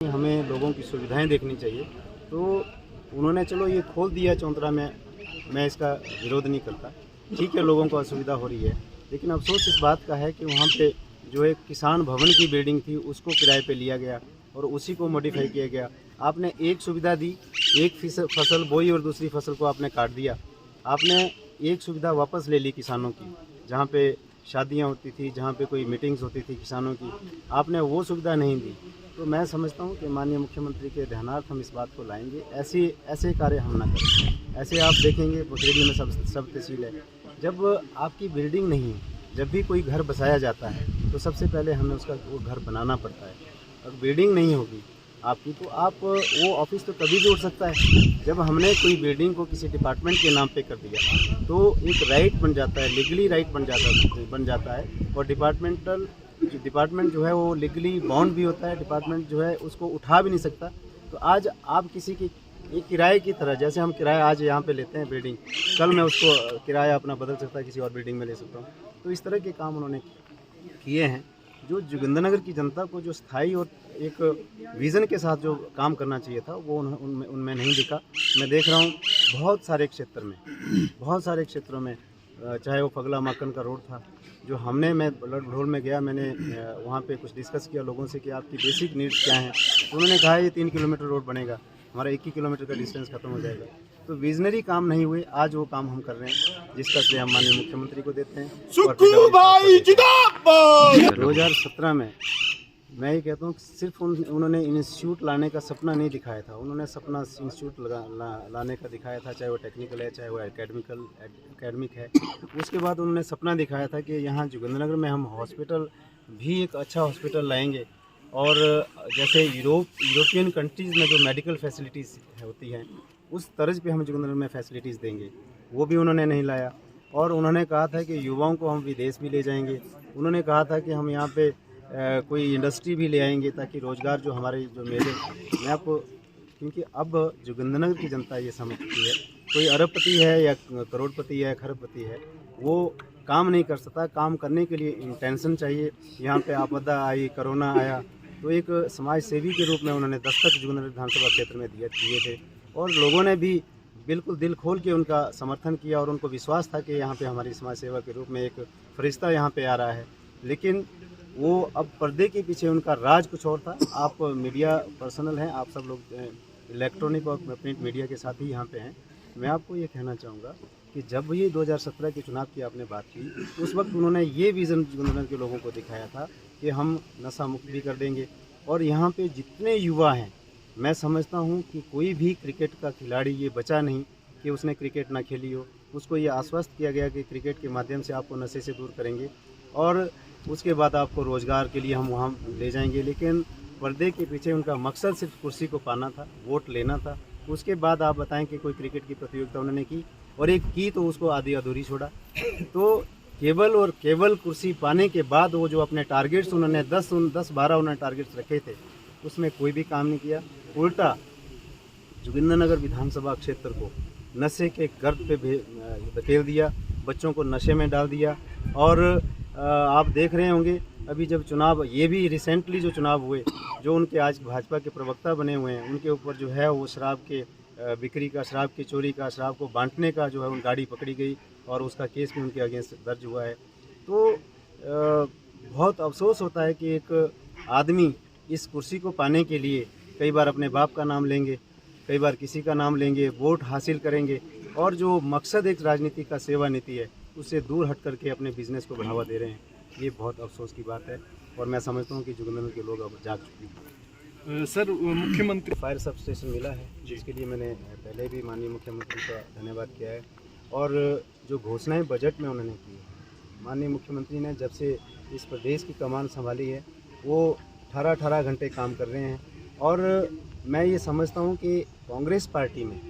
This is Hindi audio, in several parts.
हमें लोगों की सुविधाएं देखनी चाहिए। तो उन्होंने चलो ये खोल दिया चौंतरा में, मैं इसका विरोध नहीं करता। ठीक है, लोगों को असुविधा हो रही है, लेकिन अफसोस इस बात का है कि वहाँ पे जो एक किसान भवन की बिल्डिंग थी उसको किराए पे लिया गया और उसी को मॉडिफाई किया गया। आपने एक सुविधा दी, एक फसल बोई और दूसरी फसल को आपने काट दिया। आपने एक सुविधा वापस ले ली किसानों की, जहाँ पे शादियाँ होती थी, जहाँ पे कोई मीटिंग्स होती थी किसानों की, आपने वो सुविधा नहीं दी। तो मैं समझता हूँ कि माननीय मुख्यमंत्री के ध्यानार्थ हम इस बात को लाएंगे। ऐसे कार्य हम ना करें। ऐसे आप देखेंगे बुशरेडी में सब तहसील है, जब आपकी बिल्डिंग नहीं है, जब भी कोई घर बसाया जाता है तो सबसे पहले हमें उसका वो घर बनाना पड़ता है। अगर बिल्डिंग नहीं होगी आपकी तो आप वो ऑफिस तो तभी भी उठ सकता है जब हमने कोई बिल्डिंग को किसी डिपार्टमेंट के नाम पे कर दिया, तो एक राइट बन जाता है, लीगली राइट बन जाता है। और डिपार्टमेंट जो है वो लीगली बाउंड भी होता है। डिपार्टमेंट जो है उसको उठा भी नहीं सकता। तो आज आप किसी की एक किराए की तरह, जैसे हम किराया आज यहाँ पे लेते हैं बिल्डिंग, कल मैं उसको किराया अपना बदल सकता है, किसी और बिल्डिंग में ले सकता हूँ। तो इस तरह के काम उन्होंने किए हैं। जो जोगिंदरनगर की जनता को जो स्थायी और एक विज़न के साथ जो काम करना चाहिए था वो उनमें नहीं दिखा। मैं देख रहा हूँ बहुत सारे क्षेत्रों में चाहे वो फगला माकन का रोड था, जो मैं ढोल में गया, मैंने वहाँ पे कुछ डिस्कस किया लोगों से कि आपकी बेसिक नीड्स क्या हैं। तो उन्होंने कहा ये 3 किलोमीटर रोड बनेगा, हमारा 1 ही किलोमीटर का डिस्टेंस खत्म हो जाएगा। तो विजनरी काम नहीं हुए, आज वो काम हम कर रहे हैं, जिसका श्रेय हम माननीय मुख्यमंत्री को देते हैं। 2017 में मैं ये कहता हूँ सिर्फ उन्होंने इंस्टीट्यूट लाने का सपना नहीं दिखाया था, उन्होंने सपना इंस्टीट्यूट लाने का दिखाया था, चाहे वो टेक्निकल है, चाहे वो एकेडमिक है। उसके बाद उन्होंने सपना दिखाया था कि यहाँ जोगिंदरनगर में हम हॉस्पिटल भी एक अच्छा हॉस्पिटल लाएंगे, और जैसे यूरोपियन कंट्रीज़ में जो मेडिकल फैसिलिटीज़ होती हैं उस तर्ज पे हम जोगिंदरनगर में फैसिलिटीज़ देंगे। वो भी उन्होंने नहीं लाया। और उन्होंने कहा था कि युवाओं को हम विदेश भी ले जाएंगे। उन्होंने कहा था कि हम यहाँ पे कोई इंडस्ट्री भी ले आएंगे ताकि रोज़गार जो हमारे जो मेले, मैं आपको, क्योंकि अब जोगिंदरनगर की जनता ये समझ चुकी है, कोई अरबपति है या करोड़पति है, खरबपति है, वो काम नहीं कर सकता। काम करने के लिए इंटेंशन चाहिए। यहाँ पे आपदा आई, कोरोना आया, तो एक समाज सेवी के रूप में उन्होंने दस्तक जोगिंदरनगर विधानसभा क्षेत्र में दिए थे, और लोगों ने भी बिल्कुल दिल खोल के उनका समर्थन किया, और उनको विश्वास था कि यहाँ पे हमारी समाज सेवा के रूप में एक फरिश्ता यहाँ पे आ रहा है। लेकिन वो अब पर्दे के पीछे उनका राज कुछ और था। आप मीडिया पर्सनल हैं, आप सब लोग इलेक्ट्रॉनिक और प्रिंट मीडिया के साथ ही यहाँ पे हैं। मैं आपको ये कहना चाहूँगा कि जब ये 2017 के चुनाव की आपने बात की, उस वक्त उन्होंने ये विज़न जोगिंदरनगर के लोगों को दिखाया था कि हम नशा मुक्त भी कर देंगे। और यहाँ पे जितने युवा हैं, मैं समझता हूँ कि कोई भी क्रिकेट का खिलाड़ी ये बचा नहीं कि उसने क्रिकेट ना खेली हो। उसको ये आश्वस्त किया गया कि क्रिकेट के माध्यम से आपको नशे से दूर करेंगे और उसके बाद आपको रोज़गार के लिए हम वहाँ ले जाएंगे। लेकिन पर्दे के पीछे उनका मकसद सिर्फ कुर्सी को पाना था, वोट लेना था। उसके बाद आप बताएं कि कोई क्रिकेट की प्रतियोगिता उन्होंने की, और एक की तो उसको आधी अधूरी छोड़ा। तो केवल कुर्सी पाने के बाद वो जो अपने टारगेट्स उन्होंने 10-12 उन्होंने टारगेट्स रखे थे, उसमें कोई भी काम नहीं किया। उल्टा जोगिंदरनगर विधानसभा क्षेत्र को नशे के गर्त पे धकेल दिया, बच्चों को नशे में डाल दिया। और आप देख रहे होंगे अभी जब चुनाव, ये भी रिसेंटली जो चुनाव हुए, जो उनके आज भाजपा के प्रवक्ता बने हुए हैं, उनके ऊपर जो है वो शराब के बिक्री का, शराब की चोरी का, शराब को बांटने का जो है उन गाड़ी पकड़ी गई, और उसका केस भी उनके अगेंस्ट दर्ज हुआ है। तो बहुत अफसोस होता है कि एक आदमी इस कुर्सी को पाने के लिए कई बार अपने बाप का नाम लेंगे, कई बार किसी का नाम लेंगे, वोट हासिल करेंगे, और जो मकसद एक राजनीति का सेवा नीति है उससे दूर हट करके अपने बिजनेस को बढ़ावा दे रहे हैं। ये बहुत अफसोस की बात है, और मैं समझता हूँ कि जोगिंदरनगर के लोग अब जाग चुके हैं। सर, मुख्यमंत्री फायर सब स्टेशन मिला है, जिसके लिए मैंने पहले भी माननीय मुख्यमंत्री का धन्यवाद किया है। और जो घोषणाएं बजट में उन्होंने की है, माननीय मुख्यमंत्री ने जब से इस प्रदेश की कमान संभाली है, वो 18 घंटे काम कर रहे हैं। और मैं ये समझता हूँ कि कांग्रेस पार्टी में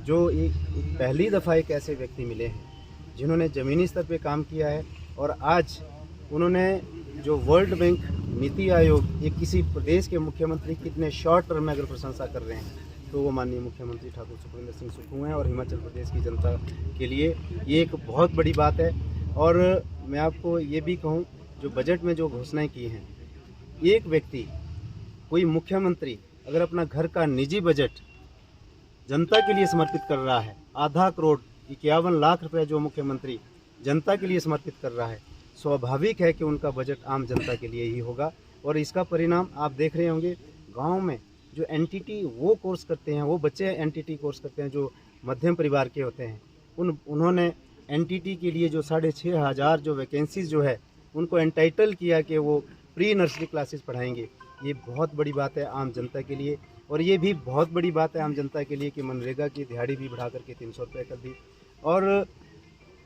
जो एक पहली दफ़ा एक ऐसे व्यक्ति मिले हैं जिन्होंने ज़मीनी स्तर पे काम किया है, और आज उन्होंने जो वर्ल्ड बैंक, नीति आयोग, ये किसी प्रदेश के मुख्यमंत्री कितने शॉर्ट टर्म में अगर प्रशंसा कर रहे हैं तो वो माननीय मुख्यमंत्री ठाकुर सुखविंदर सिंह सुक्खू हैं। और हिमाचल प्रदेश की जनता के लिए ये एक बहुत बड़ी बात है। और मैं आपको ये भी कहूँ, जो बजट में जो घोषणाएं की हैं, एक व्यक्ति कोई मुख्यमंत्री अगर अपना घर का निजी बजट जनता के लिए समर्पित कर रहा है, आधा करोड़ 51 लाख रुपए जो मुख्यमंत्री जनता के लिए समर्पित कर रहा है, स्वाभाविक है कि उनका बजट आम जनता के लिए ही होगा। और इसका परिणाम आप देख रहे होंगे, गांव में जो एनटीटी वो कोर्स करते हैं, वो बच्चे एनटीटी कोर्स करते हैं जो मध्यम परिवार के होते हैं, उन्होंने एनटीटी के लिए जो 6,500 जो वैकेंसीज जो है उनको एंटाइटल किया कि वो प्री नर्सरी क्लासेस पढ़ाएंगे। ये बहुत बड़ी बात है आम जनता के लिए। और ये भी बहुत बड़ी बात है आम जनता के लिए कि मनरेगा की दिहाड़ी भी बढ़ा करके 300 रुपये कर दी। और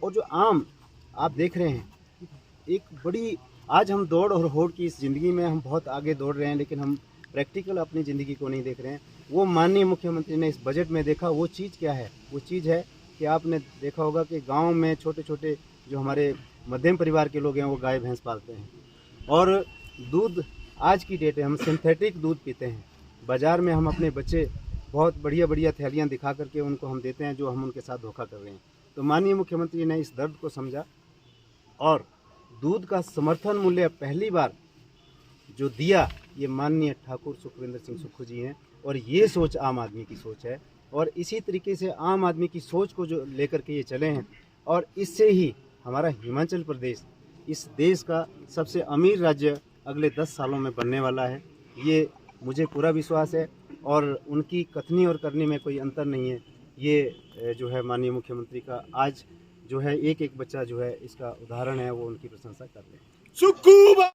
जो आम आप देख रहे हैं, एक बड़ी आज हम दौड़ और होड़ की इस ज़िंदगी में हम बहुत आगे दौड़ रहे हैं, लेकिन हम प्रैक्टिकल अपनी ज़िंदगी को नहीं देख रहे हैं। वो माननीय मुख्यमंत्री ने इस बजट में देखा, वो चीज़ क्या है? वो चीज़ है कि आपने देखा होगा कि गांव में छोटे छोटे जो हमारे मध्यम परिवार के लोग हैं वो गाय भैंस पालते हैं, और दूध आज की डेट है हम सिंथेटिक दूध पीते हैं। बाज़ार में हम अपने बच्चे बहुत बढ़िया बढ़िया थैलियाँ दिखा करके उनको हम देते हैं, जो हम उनके साथ धोखा कर रहे हैं। तो माननीय मुख्यमंत्री ने इस दर्द को समझा और दूध का समर्थन मूल्य पहली बार जो दिया, ये माननीय ठाकुर सुखविंदर सिंह सुक्खू जी हैं। और ये सोच आम आदमी की सोच है, और इसी तरीके से आम आदमी की सोच को जो लेकर के ये चले हैं, और इससे ही हमारा हिमाचल प्रदेश इस देश का सबसे अमीर राज्य अगले 10 सालों में बनने वाला है। ये मुझे पूरा विश्वास है, और उनकी कथनी और करनी में कोई अंतर नहीं है। ये जो है माननीय मुख्यमंत्री का आज जो है एक एक बच्चा जो है इसका उदाहरण है, वो उनकी प्रशंसा कर रहे हैं।